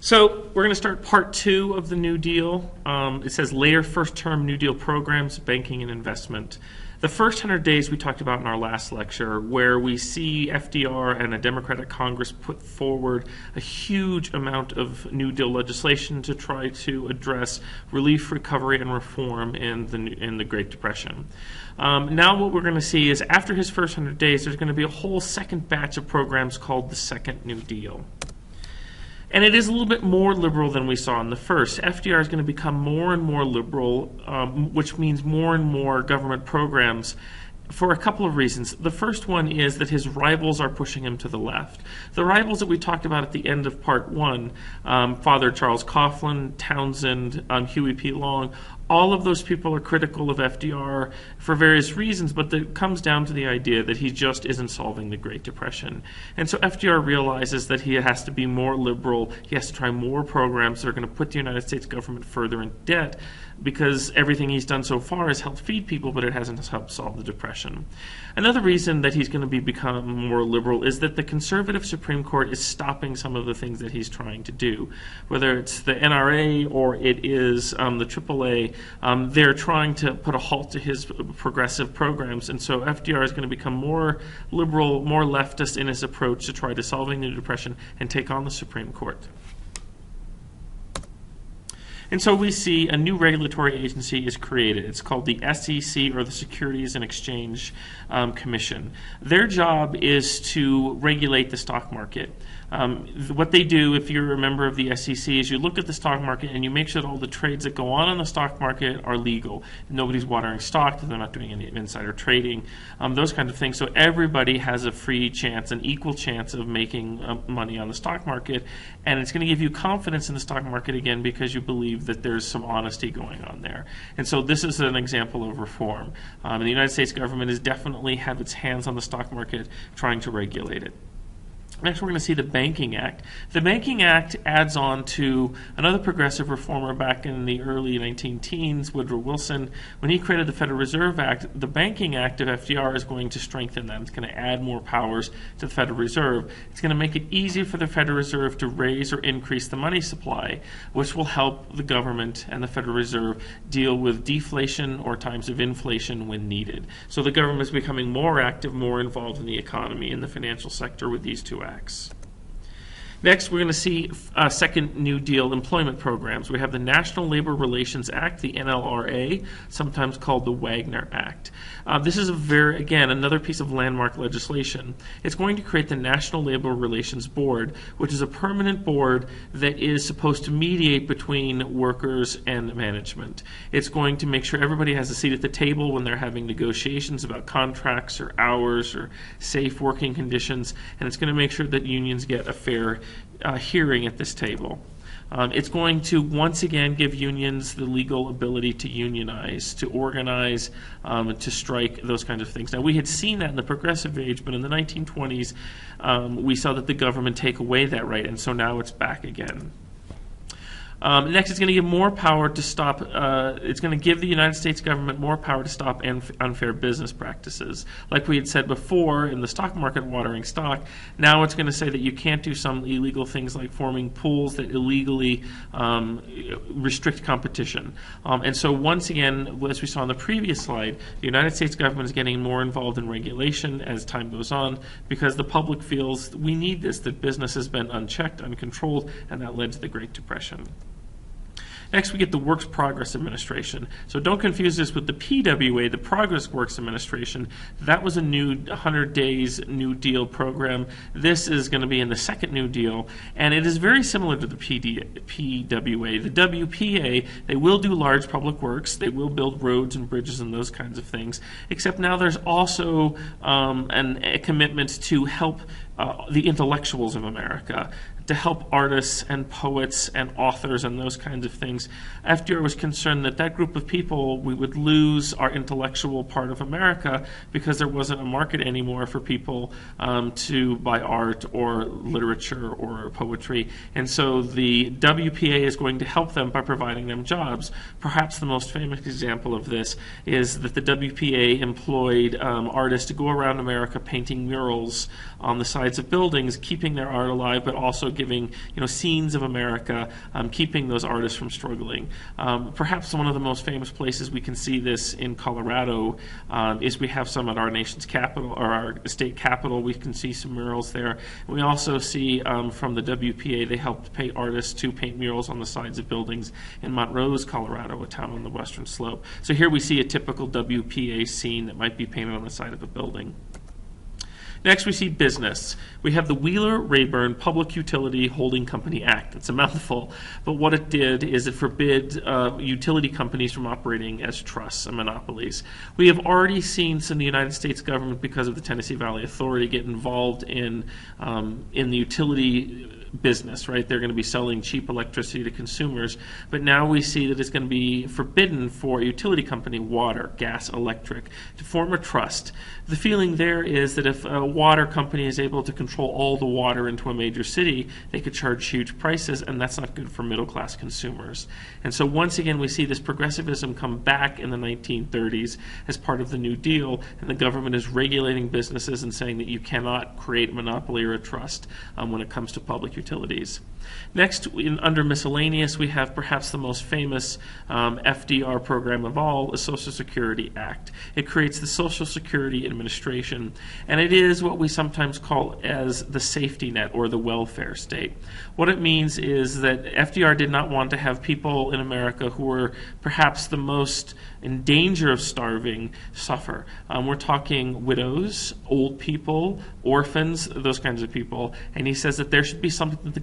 So we're going to start part 2 of the New Deal. It says later first-term New Deal programs, banking and investment. The first 100 days we talked about in our last lecture, where we see FDR and a Democratic Congress put forward a huge amount of New Deal legislation to try to address relief, recovery, and reform in the Great Depression. Now what we're going to see is after his first 100 days, there's going to be a whole second batch of programs called the Second New Deal. And it is a little bit more liberal than we saw in the first. FDR is going to become more and more liberal, which means more and more government programs for a couple of reasons. The first one is that his rivals are pushing him to the left. The rivals that we talked about at the end of part 1, Father Charles Coughlin, Townsend, Huey P. Long, all of those people are critical of FDR for various reasons, but it comes down to the idea that he just isn't solving the Great Depression. And so FDR realizes that he has to be more liberal. He has to try more programs that are going to put the United States government further in debt, because everything he's done so far has helped feed people, but it hasn't helped solve the Depression. Another reason that he's going to become more liberal is that the conservative Supreme Court is stopping some of the things that he's trying to do. Whether it's the NRA or it is the AAA, they're trying to put a halt to his progressive programs, and so FDR is going to become more liberal, more leftist in his approach to try to solving the Depression and take on the Supreme Court. And so we see a new regulatory agency is created. It's called the SEC, or the Securities and Exchange Commission. Their job is to regulate the stock market. What they do, if you're a member of the SEC, is you look at the stock market and you make sure that all the trades that go on the stock market are legal. Nobody's watering stock, they're not doing any insider trading, those kind of things. So everybody has a free chance, an equal chance of making money on the stock market, and it's going to give you confidence in the stock market again because you believe that there's some honesty going on there. And so this is an example of reform. And the United States government has definitely had its hands on the stock market trying to regulate it. Next, we're going to see the Banking Act. The Banking Act adds on to another progressive reformer back in the early 19-teens, Woodrow Wilson. When he created the Federal Reserve Act, the Banking Act of FDR is going to strengthen that. It's going to add more powers to the Federal Reserve. It's going to make it easier for the Federal Reserve to raise or increase the money supply, which will help the government and the Federal Reserve deal with deflation or times of inflation when needed. So the government is becoming more active, more involved in the economy and the financial sector with these two acts. Next, we're going to see Second New Deal employment programs. We have the National Labor Relations Act, the NLRA, sometimes called the Wagner Act. This is another piece of landmark legislation. It's going to create the National Labor Relations Board, which is a permanent board that is supposed to mediate between workers and management. It's going to make sure everybody has a seat at the table when they're having negotiations about contracts or hours or safe working conditions, and it's going to make sure that unions get a fair hearing at this table. It's going to once again give unions the legal ability to unionize, to organize, to strike, those kinds of things. Now, we had seen that in the progressive age, but in the 1920s, we saw that the government take away that right, and so now it's back again. Next, it's going to give more power to stop, it's going to give the United States government more power to stop unfair business practices. Like we had said before in the stock market, watering stock, now it's going to say that you can't do some illegal things like forming pools that illegally restrict competition. And so once again, as we saw on the previous slide, the United States government is getting more involved in regulation as time goes on because the public feels we need this, that business has been unchecked, uncontrolled, and that led to the Great Depression. Next, we get the Works Progress Administration. So don't confuse this with the PWA, the Progress Works Administration. That was a new 100 Days New Deal program. This is going to be in the Second New Deal, and it is very similar to the PWA. The WPA, they will do large public works. They will build roads and bridges and those kinds of things, except now there's also a commitment to help the intellectuals of America, to help artists and poets and authors and those kinds of things. FDR was concerned that that group of people, we would lose our intellectual part of America because there wasn't a market anymore for people to buy art or literature or poetry. And so the WPA is going to help them by providing them jobs. Perhaps the most famous example of this is that the WPA employed artists to go around America painting murals on the sides of buildings, keeping their art alive, but also giving scenes of America, keeping those artists from struggling. Perhaps one of the most famous places we can see this in Colorado is we have some at our nation's capital, or our state capital. We can see some murals there. We also see from the WPA, they helped pay artists to paint murals on the sides of buildings in Montrose, Colorado, a town on the western slope. So here we see a typical WPA scene that might be painted on the side of a building. Next, we see business. We have the Wheeler-Rayburn Public Utility Holding Company Act. It's a mouthful, but what it did is it forbid utility companies from operating as trusts and monopolies. We have already seen some of the United States government, because of the Tennessee Valley Authority, get involved in the utility business, right? They're going to be selling cheap electricity to consumers, but now we see that it's going to be forbidden for a utility company, water, gas, electric, to form a trust. The feeling there is that if a water company is able to control all the water into a major city, they could charge huge prices, and that's not good for middle-class consumers. And so once again, we see this progressivism come back in the 1930s as part of the New Deal, and the government is regulating businesses and saying that you cannot create a monopoly or a trust when it comes to public utilities. Next, under miscellaneous, we have perhaps the most famous FDR program of all, the Social Security Act. It creates the Social Security Administration, and it is what we sometimes call as the safety net or the welfare state. What it means is that FDR did not want to have people in America who were perhaps the most in danger of starving suffer. We're talking widows, old people, orphans, those kinds of people, and he says that there should be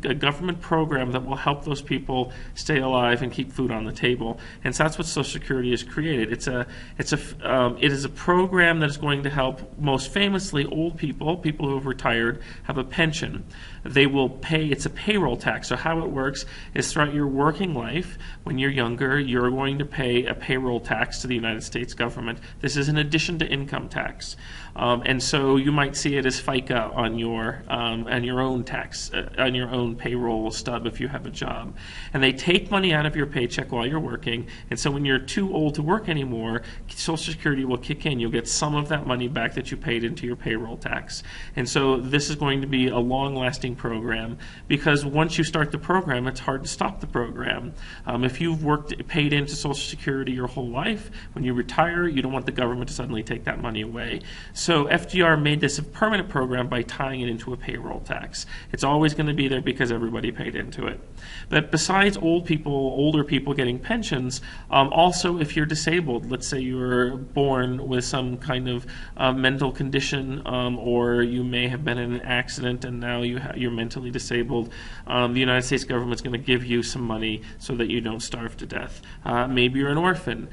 a government program that will help those people stay alive and keep food on the table. And so that's what Social Security has created. It is a program that is going to help, most famously, old people who have retired, have a pension. They will pay, it's a payroll tax. So how it works is throughout your working life, when you're younger, you're going to pay a payroll tax to the United States government. This is in addition to income tax. And so you might see it as FICA on your own tax, on your own payroll stub if you have a job. And they take money out of your paycheck while you're working. And so when you're too old to work anymore, Social Security will kick in. You'll get some of that money back that you paid into your payroll tax. And so this is going to be a long-lasting program, because once you start the program, it's hard to stop the program. If you've paid into Social Security your whole life, when you retire, you don't want the government to suddenly take that money away. So FDR made this a permanent program by tying it into a payroll tax. It's always going to be there because everybody paid into it. But besides older people getting pensions, also if you're disabled, let's say you were born with some kind of mental condition, or you may have been in an accident and now you're mentally disabled, the United States government's going to give you some money so that you don't starve to death. Maybe you're an orphan.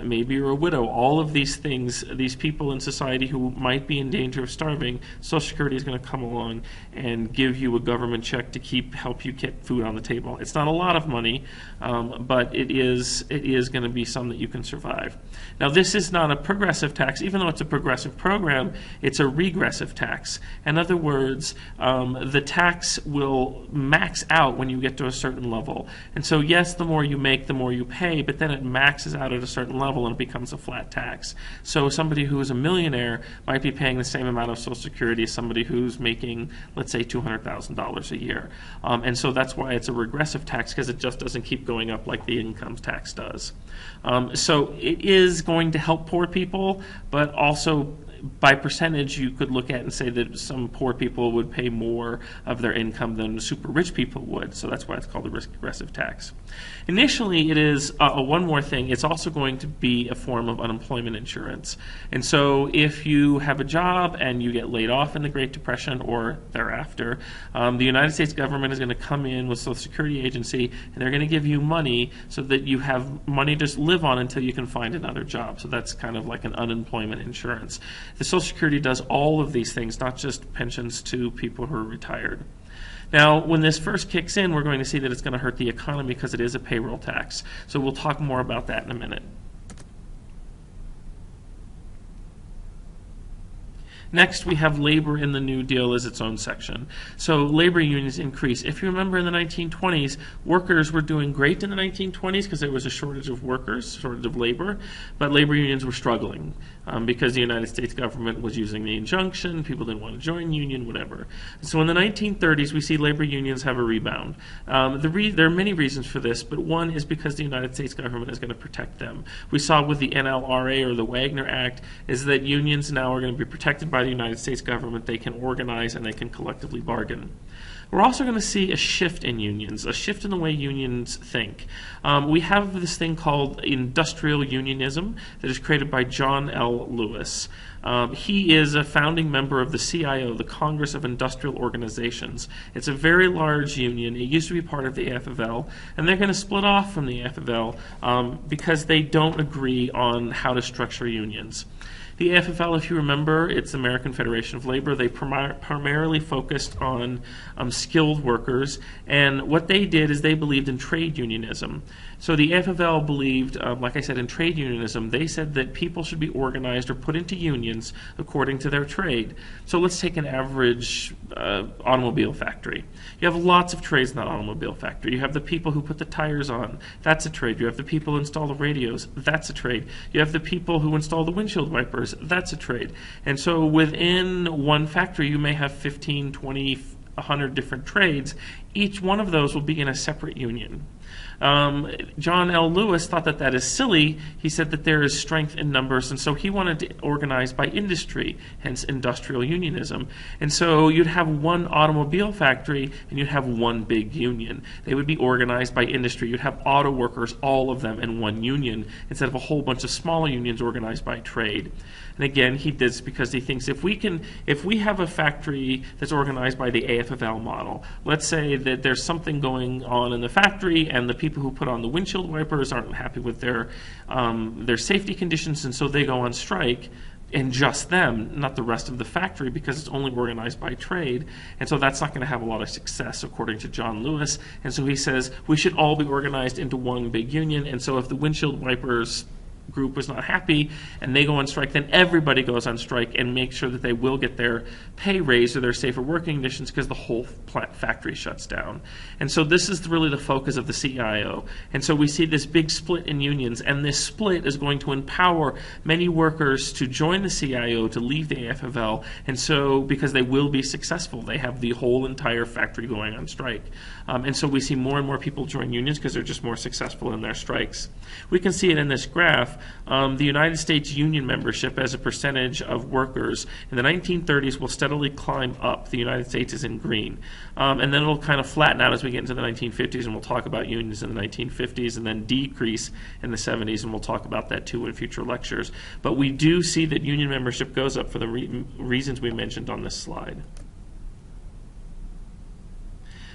Maybe you're a widow. All of these things, these people in society who might be in danger of starving, Social Security is going to come along and give you a government check to help you get food on the table. It's not a lot of money, but it is going to be some that you can survive. Now, this is not a progressive tax. Even though it's a progressive program, it's a regressive tax. In other words, the tax will max out when you get to a certain level. And so, yes, the more you make, the more you pay, but then it maxes out at a certain level and it becomes a flat tax. So somebody who is a millionaire might be paying the same amount of Social Security as somebody who's making, let's say, $200,000 a year. And so that's why it's a regressive tax, because it just doesn't keep going up like the income tax does. So it is going to help poor people, but also by percentage, you could look at and say that some poor people would pay more of their income than super rich people would. So that's why it's called a regressive tax. Initially, it is one more thing. It's also going to be a form of unemployment insurance. And so if you have a job and you get laid off in the Great Depression or thereafter, the United States government is going to come in with Social Security Agency, and they're going to give you money so that you have money to live on until you can find another job. So that's kind of like an unemployment insurance. The Social Security does all of these things, not just pensions to people who are retired. Now, when this first kicks in, we're going to see that it's going to hurt the economy because it is a payroll tax. So we'll talk more about that in a minute. Next, we have labor in the New Deal as its own section. So labor unions increase. If you remember in the 1920s, workers were doing great in the 1920s because there was a shortage of workers, shortage of labor, but labor unions were struggling because the United States government was using the injunction, people didn't want to join union, whatever. So in the 1930s, we see labor unions have a rebound. There are many reasons for this, but one is because the United States government is going to protect them. We saw with the NLRA or the Wagner Act is that unions now are going to be protected by the United States government. They can organize and they can collectively bargain. We're also going to see a shift in unions, a shift in the way unions think. We have this thing called industrial unionism that is created by John L. Lewis. He is a founding member of the CIO, the Congress of Industrial Organizations. It's a very large union. It used to be part of the AFL, and they're going to split off from the AFL because they don't agree on how to structure unions. The AFL, if you remember, it's the American Federation of Labor. They primarily focused on skilled workers, and what they did is they believed in trade unionism. So the AFL believed, like I said, in trade unionism. They said that people should be organized or put into unions according to their trade. So let's take an average automobile factory. You have lots of trades in that automobile factory. You have the people who put the tires on. That's a trade. You have the people who install the radios. That's a trade. You have the people who install the windshield wipers. That's a trade. And so within one factory, you may have 15, 20, 100 different trades. Each one of those will be in a separate union. John L. Lewis thought that is silly. He said that there is strength in numbers, and so he wanted to organize by industry, hence industrial unionism. And so you'd have one automobile factory, and you'd have one big union. They would be organized by industry. You'd have auto workers, all of them in one union, instead of a whole bunch of smaller unions organized by trade. And again, he did this because he thinks if we have a factory that's organized by the AFL model, let's say that there's something going on in the factory and the people who put on the windshield wipers aren't happy with their safety conditions, and so they go on strike, and just them, not the rest of the factory, because it's only organized by trade. And so that's not going to have a lot of success, according to John Lewis. And so he says we should all be organized into one big union, and so if the windshield wipers group was not happy and they go on strike, then everybody goes on strike and make sure that they will get their pay raised or their safer working conditions because the whole factory shuts down. And so this is really the focus of the CIO. And so we see this big split in unions, and this split is going to empower many workers to join the CIO, to leave the AFL, and so because they will be successful. They have the whole entire factory going on strike. And so we see more and more people join unions because they're just more successful in their strikes. We can see it in this graph. The United States union membership as a percentage of workers in the 1930s will steadily climb up. The United States is in green. And then it'll kind of flatten out as we get into the 1950s, and we'll talk about unions in the 1950s, and then decrease in the 70s, and we'll talk about that too in future lectures. But we do see that union membership goes up for the reasons we mentioned on this slide.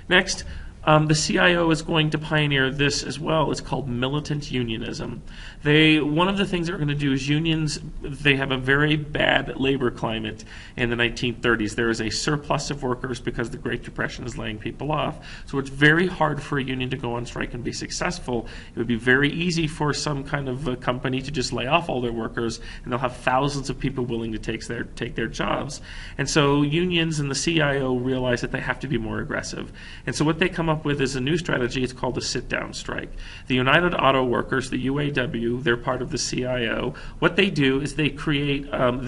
Next, the CIO is going to pioneer this as well. It's called militant unionism. One of the things they're going to do is unions, they have a very bad labor climate in the 1930s. There is a surplus of workers because the Great Depression is laying people off. So it's very hard for a union to go on strike and be successful. It would be very easy for some kind of a company to just lay off all their workers, and they'll have thousands of people willing to take their jobs. And so unions and the CIO realize that they have to be more aggressive. And so what they come up with is a new strategy. It's called the sit-down strike. The United Auto Workers, the UAW, they're part of the CIO. What they do is they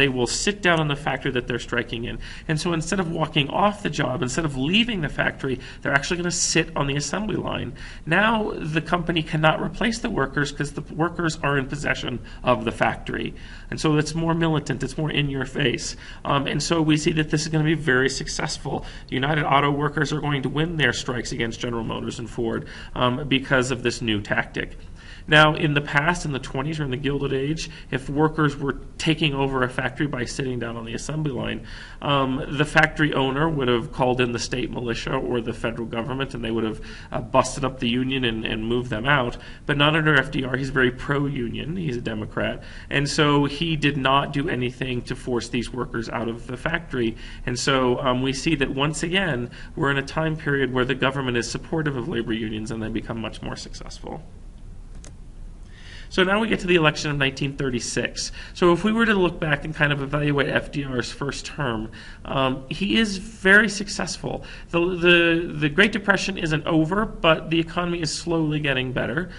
will sit down in the factory that they're striking in. And so instead of walking off the job, instead of leaving the factory, they're actually going to sit on the assembly line. Now the company cannot replace the workers because the workers are in possession of the factory. And so it's more militant, it's more in your face. And so we see that this is going to be very successful. The United Auto Workers are going to win their strikes against General Motors and Ford because of this new tactic. Now, in the past, in the 20s or in the Gilded Age, if workers were taking over a factory by sitting down on the assembly line, the factory owner would have called in the state militia or the federal government, and they would have busted up the union and moved them out. But not under FDR. He's very pro-union. He's a Democrat. And so he did not do anything to force these workers out of the factory. And so we see that once again, we're in a time period where the government is supportive of labor unions, and they become much more successful. So now we get to the election of 1936. So if we were to look back and kind of evaluate FDR's first term, he is very successful. The Great Depression isn't over, but the economy is slowly getting better.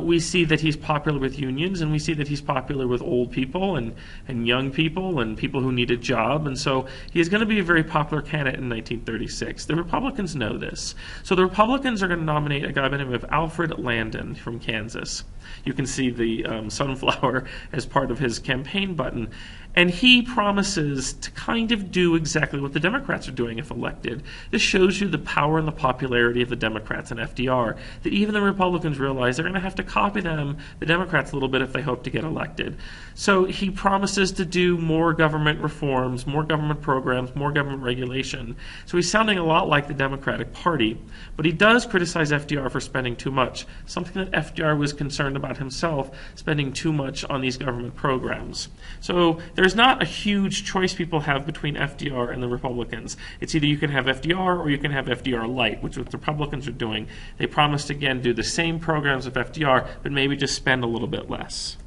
We see that he's popular with unions, and we see that he's popular with old people and young people and people who need a job. And so he is going to be a very popular candidate in 1936. The Republicans know this. So the Republicans are going to nominate a guy by the name of Alfred Landon from Kansas. You can see the sunflower as part of his campaign button. And he promises to kind of do exactly what the Democrats are doing if elected. This shows you the power and the popularity of the Democrats and FDR, that even the Republicans realize they're going to have to copy them, the Democrats, a little bit if they hope to get elected. So he promises to do more government reforms, more government programs, more government regulation. So he's sounding a lot like the Democratic Party. But he does criticize FDR for spending too much, something that FDR was concerned about himself, spending too much on these government programs. So there's not a huge choice people have between FDR and the Republicans. It's either you can have FDR or you can have FDR light, which is what the Republicans are doing. They promised, again, do the same programs of FDR, but maybe just spend a little bit less.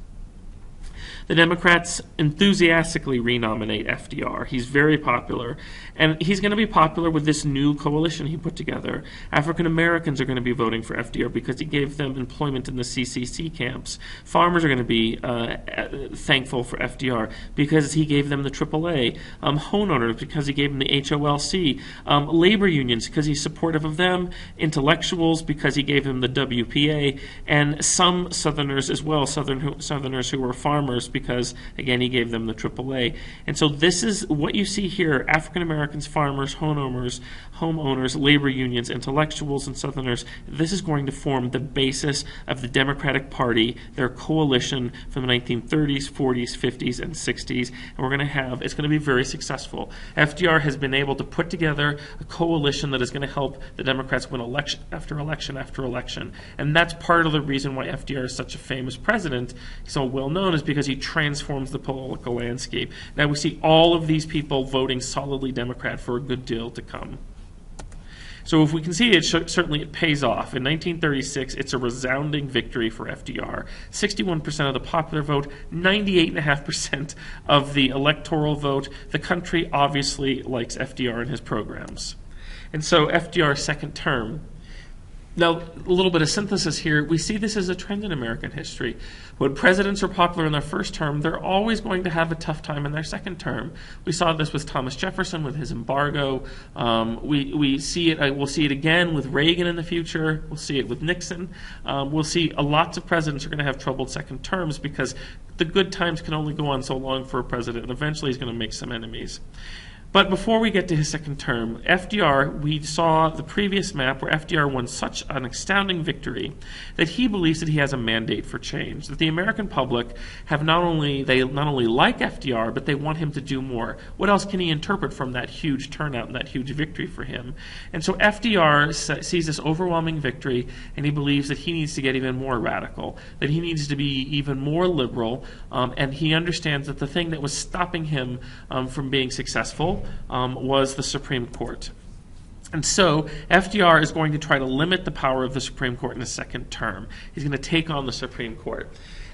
The Democrats enthusiastically renominate FDR. He's very popular. And he's going to be popular with this new coalition he put together. African Americans are going to be voting for FDR because he gave them employment in the CCC camps. Farmers are going to be thankful for FDR because he gave them the AAA. Homeowners because he gave them the HOLC. Labor unions because he's supportive of them. Intellectuals because he gave them the WPA. And some Southerners as well, Southerners who were farmers, because, again, he gave them the AAA. And so this is what you see here: African Americans, farmers, homeowners, labor unions, intellectuals, and Southerners. This is going to form the basis of the Democratic Party, their coalition from the 1930s, 40s, 50s, and 60s. And we're going to have, it's going to be very successful. FDR has been able to put together a coalition that is going to help the Democrats win election after election after election. And that's part of the reason why FDR is such a famous president, so well known, is because he transforms the political landscape. Now we see all of these people voting solidly Democrat for a good deal to come. So if we can see it, certainly it pays off. In 1936, it's a resounding victory for FDR. 61% of the popular vote, 98.5% of the electoral vote. The country obviously likes FDR and his programs. And so FDR's second term. Now, a little bit of synthesis here. We see this as a trend in American history. When presidents are popular in their first term, they're always going to have a tough time in their second term. We saw this with Thomas Jefferson with his embargo. We see it. We'll see it again with Reagan in the future. We'll see it with Nixon. We'll see lots of presidents are going to have troubled second terms because the good times can only go on so long for a president, and eventually he's going to make some enemies. But before we get to his second term, FDR, we saw the previous map where FDR won such an astounding victory that he believes that he has a mandate for change, that the American public have not only like FDR, but they want him to do more. What else can he interpret from that huge turnout and that huge victory for him? And so FDR sees this overwhelming victory, and he believes that he needs to get even more radical, that he needs to be even more liberal, and he understands that the thing that was stopping him from being successful was the Supreme Court. And so FDR is going to try to limit the power of the Supreme Court in his second term. He's going to take on the Supreme Court.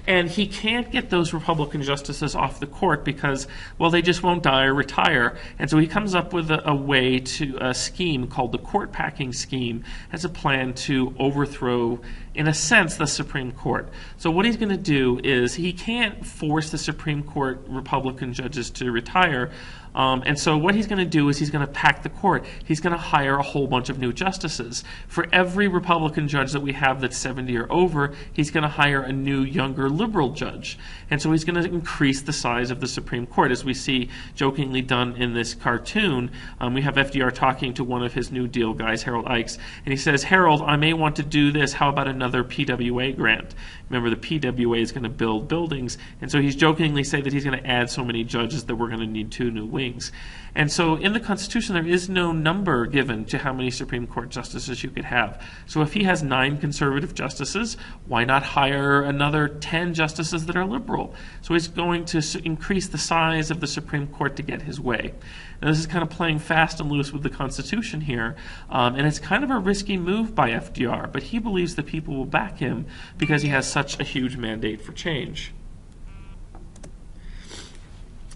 And he can't get those Republican justices off the court because, well, they just won't die or retire. And so he comes up with a scheme called the court packing scheme as a plan to overthrow, in a sense, the Supreme Court. So what he's going to do is he can't force the Supreme Court Republican judges to retire. And so what he's going to do is he's going to pack the court. He's going to hire a whole bunch of new justices. For every Republican judge that we have that's 70 or over, he's going to hire a new, younger, liberal judge. And so he's going to increase the size of the Supreme Court. As we see jokingly done in this cartoon, we have FDR talking to one of his New Deal guys, Harold Ikes, and he says, "Harold, I may want to do this. How about another PWA grant?" Remember, the PWA is going to build buildings. And so he's jokingly saying that he's going to add so many judges that we're going to need 2 new wings. And so in the Constitution, there is no number given to how many Supreme Court justices you could have. So if he has 9 conservative justices, why not hire another 10 justices that are liberal? So he's going to increase the size of the Supreme Court to get his way. Now, this is kind of playing fast and loose with the Constitution here, and it's kind of a risky move by FDR, but he believes that people will back him because he has such a huge mandate for change.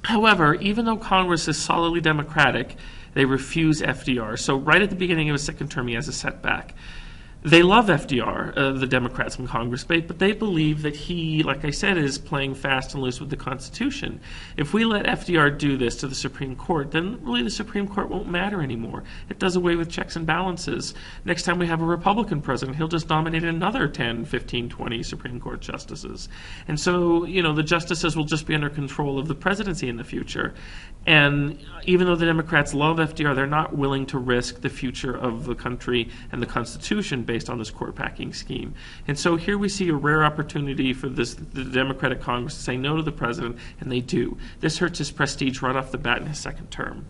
However, even though Congress is solidly Democratic, they refuse FDR. So right at the beginning of his second term, he has a setback. They love FDR, the Democrats in Congress, but they believe that he, like I said, is playing fast and loose with the Constitution. If we let FDR do this to the Supreme Court, then really the Supreme Court won't matter anymore. It does away with checks and balances. Next time we have a Republican president, he'll just nominate another 10, 15, 20 Supreme Court justices. And so, the justices will just be under control of the presidency in the future. And even though the Democrats love FDR, they're not willing to risk the future of the country and the Constitution based on this court packing scheme. And so here we see a rare opportunity for the Democratic Congress to say no to the president, and they do. This hurts his prestige right off the bat in his second term.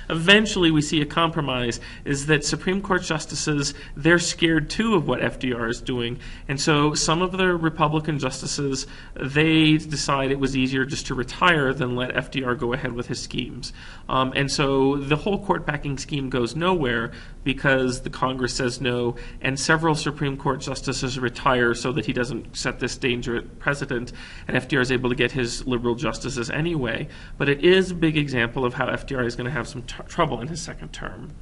Eventually, we see a compromise is that Supreme Court justices, they're scared too of what FDR is doing. And so some of the Republican justices, they decide it was easier just to retire than let FDR go ahead with his schemes. And so the whole court packing scheme goes nowhere because the Congress says no, and several Supreme Court justices retire so that he doesn't set this dangerous precedent, and FDR is able to get his liberal justices anyway. But it is a big example of how FDR is going to have some trouble in his second term.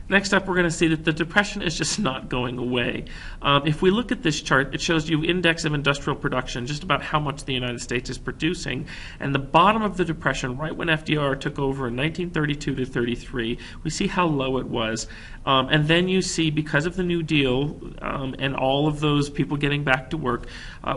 Next up, we're going to see that the Depression is just not going away. If we look at this chart, it shows you index of industrial production, just about how much the United States is producing. And the bottom of the Depression, right when FDR took over in 1932 to 33, we see how low it was. And then you see, because of the New Deal and all of those people getting back to work,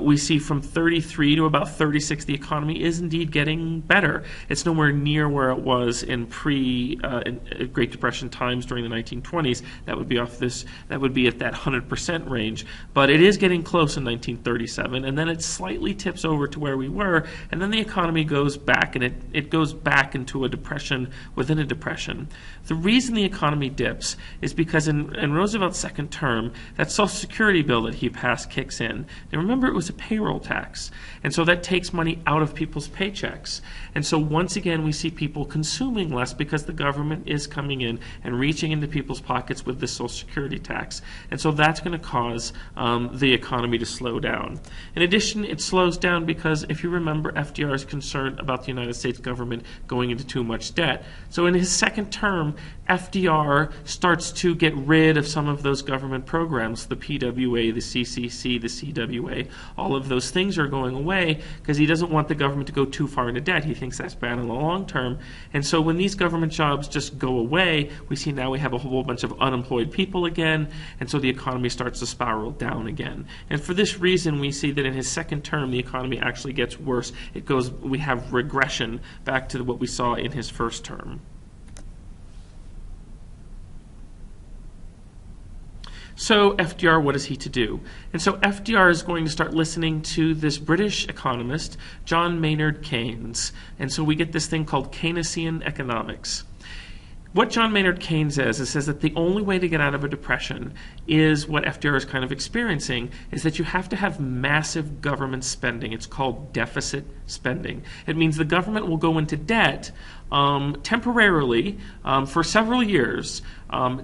we see from 33 to about 36, the economy is indeed getting better. It's nowhere near where it was in Great Depression times during the 1920s. That would be that would be at that 100% range. But it is getting close in 1937, and then it slightly tips over to where we were, and then the economy goes back, and it goes back into a depression within a depression. The reason the economy dips is because in Roosevelt's second term, that Social Security bill that he passed kicks in. Now remember, it was a payroll tax, and so that takes money out of people's paychecks. And so once again, we see people consuming less because the government is coming in and reaching into people's pockets with this Social Security tax. And so that's going to cause the economy to slow down. In addition, it slows down because, if you remember, FDR is concerned about the United States government going into too much debt. So in his second term, FDR starts to get rid of some of those government programs, the PWA, the CCC, the CWA. All of those things are going away because he doesn't want the government to go too far into debt. He thinks that's bad in the long term. And so when these government jobs just go away, we see now we have a whole bunch of unemployed people again, and so the economy starts to spiral down again. And for this reason, we see that in his second term, the economy actually gets worse. We have regression back to what we saw in his first term. So FDR, what is he to do? And so FDR is going to start listening to this British economist, John Maynard Keynes. And so we get this thing called Keynesian economics. What John Maynard Keynes says that the only way to get out of a depression is what FDR is kind of experiencing, is that you have to have massive government spending. It's called deficit spending. It means the government will go into debt temporarily for several years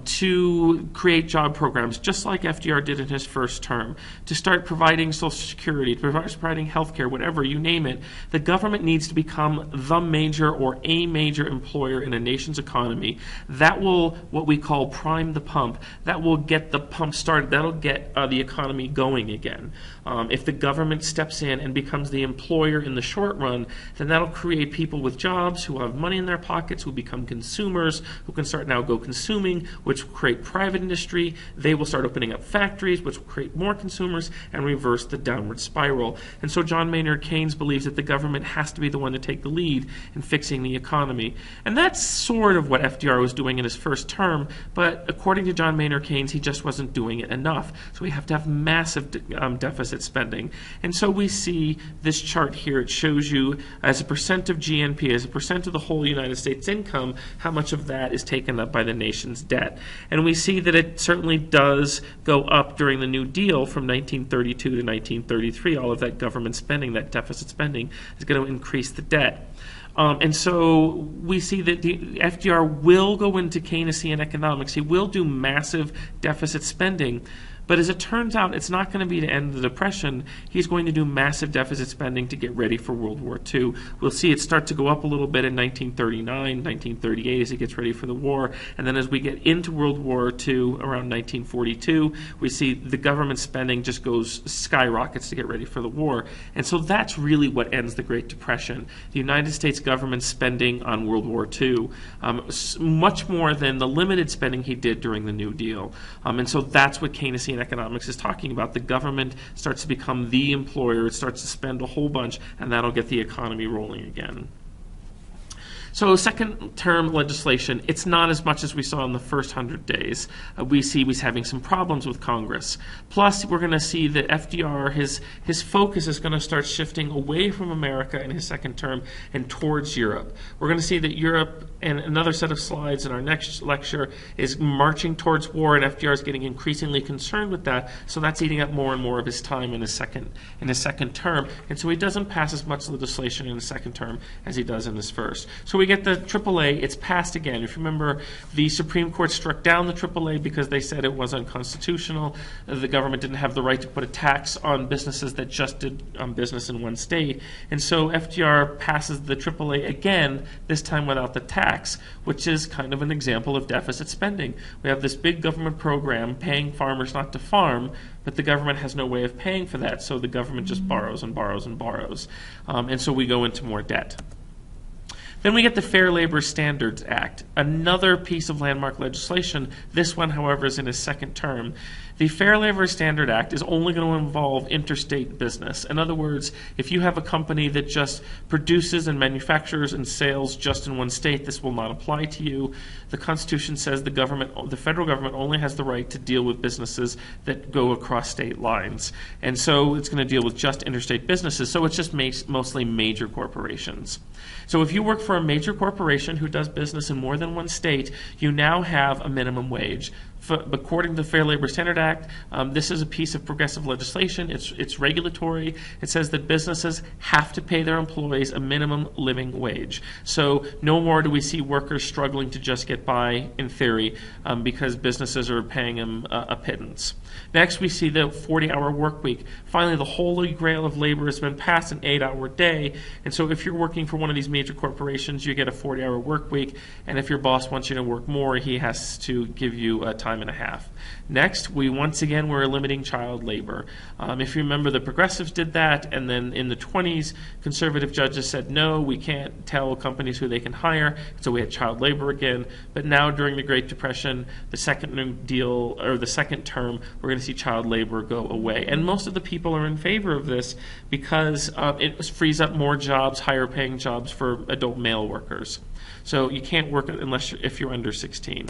to create job programs, just like FDR did in his first term, to start providing Social Security, to providing health care, whatever, you name it. The government needs to become the major or a major employer in a nation's economy. That will, what we call, prime the pump. That will get the pump started. That'll get the economy going again. If the government steps in and becomes the employer in the short run, then that'll create people with jobs who will have money in in their pockets, who become consumers, who can start now go consuming, which will create private industry. They will start opening up factories, which will create more consumers and reverse the downward spiral. And so John Maynard Keynes believes that the government has to be the one to take the lead in fixing the economy. And that's sort of what FDR was doing in his first term, but according to John Maynard Keynes, he just wasn't doing it enough. So we have to have massive deficit spending. And so we see this chart here. It shows you as a percent of GNP, as a percent of the whole United States income, how much of that is taken up by the nation's debt. And we see that it certainly does go up during the New Deal from 1932 to 1933. All of that government spending, that deficit spending, is going to increase the debt. And so we see that the FDR will go into Keynesian economics. He will do massive deficit spending. But as it turns out, it's not going to be to end the Depression. He's going to do massive deficit spending to get ready for World War II. We'll see it start to go up a little bit in 1939, 1938 as he gets ready for the war. And then as we get into World War II around 1942, we see the government spending just skyrockets to get ready for the war. And so that's really what ends the Great Depression. The United States government spending on World War II, much more than the limited spending he did during the New Deal. And so that's what Keynesian economics is talking about. The government starts to become the employer. It starts to spend a whole bunch, and that'll get the economy rolling again. So second term legislation, it's not as much as we saw in the first 100 days. We see he's having some problems with Congress. Plus, we're going to see that FDR, his focus is going to start shifting away from America in his second term and towards Europe. We're going to see that Europe, and another set of slides in our next lecture, is marching towards war, and FDR is getting increasingly concerned with that. So that's eating up more and more of his time in his second term. And so he doesn't pass as much legislation in his second term as he does in his first. So we get the AAA, it's passed again. If you remember, the Supreme Court struck down the AAA because they said it was unconstitutional. The government didn't have the right to put a tax on businesses that just did business in one state. And so FDR passes the AAA again, this time without the tax, which is kind of an example of deficit spending. We have this big government program paying farmers not to farm, but the government has no way of paying for that, so the government just borrows and borrows and borrows. And so we go into more debt. Then we get the Fair Labor Standards Act, another piece of landmark legislation. This one, however, is in his second term. The Fair Labor Standard Act is only going to involve interstate business. In other words, if you have a company that just produces and manufactures and sales just in one state, this will not apply to you. The Constitution says the federal government only has the right to deal with businesses that go across state lines. And so it's going to deal with just interstate businesses. So it's just mostly major corporations. So if you work for a major corporation who does business in more than one state, you now have a minimum wage. According to the Fair Labor Standard Act, this is a piece of progressive legislation. It's regulatory. It says that businesses have to pay their employees a minimum living wage. So no more do we see workers struggling to just get by, in theory, because businesses are paying them a pittance. Next, we see the 40-hour work week. Finally, the holy grail of labor has been passed, an 8-hour day. And so if you're working for one of these major corporations, you get a 40-hour work week. And if your boss wants you to work more, he has to give you a time and a half. Next, we're limiting child labor. If you remember, the progressives did that, and then in the 20s, conservative judges said, no, we can't tell companies who they can hire, so we had child labor again. But now, during the Great Depression, the second New Deal, or the second term, we're going to see child labor go away. And most of the people are in favor of this because it frees up more jobs, higher paying jobs for adult male workers. So you can't work if you're under 16.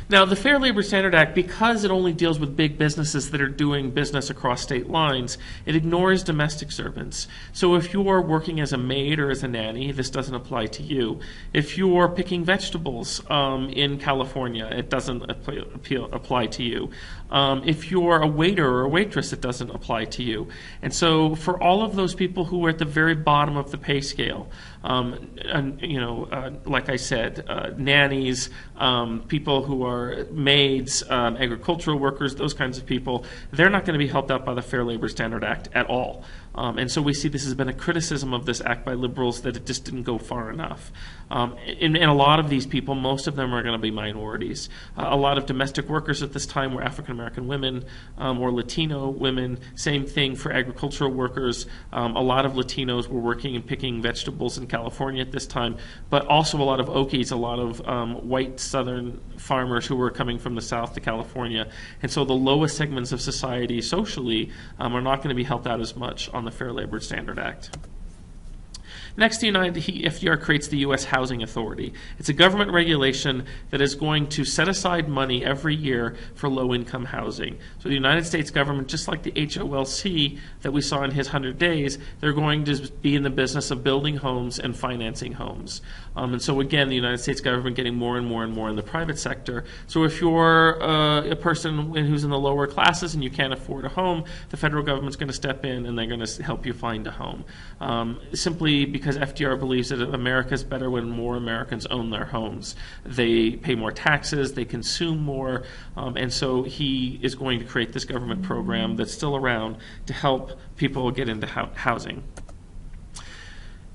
Now, the Fair Labor Standard Act, because it only deals with big businesses that are doing business across state lines, it ignores domestic servants. So if you're working as a maid or as a nanny, this doesn't apply to you. If you're picking vegetables in California, it doesn't apply to you. If you're a waiter or a waitress, it doesn't apply to you. And so for all of those people who are at the very bottom of the pay scale, like I said, nannies, people who are maids, agricultural workers, those kinds of people, they're not going to be helped out by the Fair Labor Standard Act at all. And so we see this has been a criticism of this act by liberals, that it just didn't go far enough. And a lot of these people, most of them are going to be minorities. A lot of domestic workers at this time were African-American women or Latino women. Same thing for agricultural workers. A lot of Latinos were working and picking vegetables in California at this time, but also a lot of Okies, a lot of white Southern farmers who were coming from the South to California. And so the lowest segments of society socially are not going to be helped out as much on the Fair Labor Standards Act. Next, FDR creates the U.S. Housing Authority. It's a government regulation that is going to set aside money every year for low-income housing. So the United States government, just like the HOLC that we saw in his 100 days, they're going to be in the business of building homes and financing homes. And so again, the United States government getting more and more and more in the private sector. So if you're a person who's in the lower classes and you can't afford a home, the federal government's going to step in and they're going to help you find a home. Simply because FDR believes that America's better when more Americans own their homes. They pay more taxes, they consume more, and so he is going to create this government program that's still around to help people get into housing.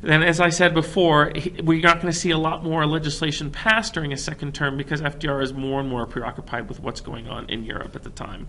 Then, as I said before, we're not going to see a lot more legislation passed during his second term because FDR is more and more preoccupied with what's going on in Europe at the time.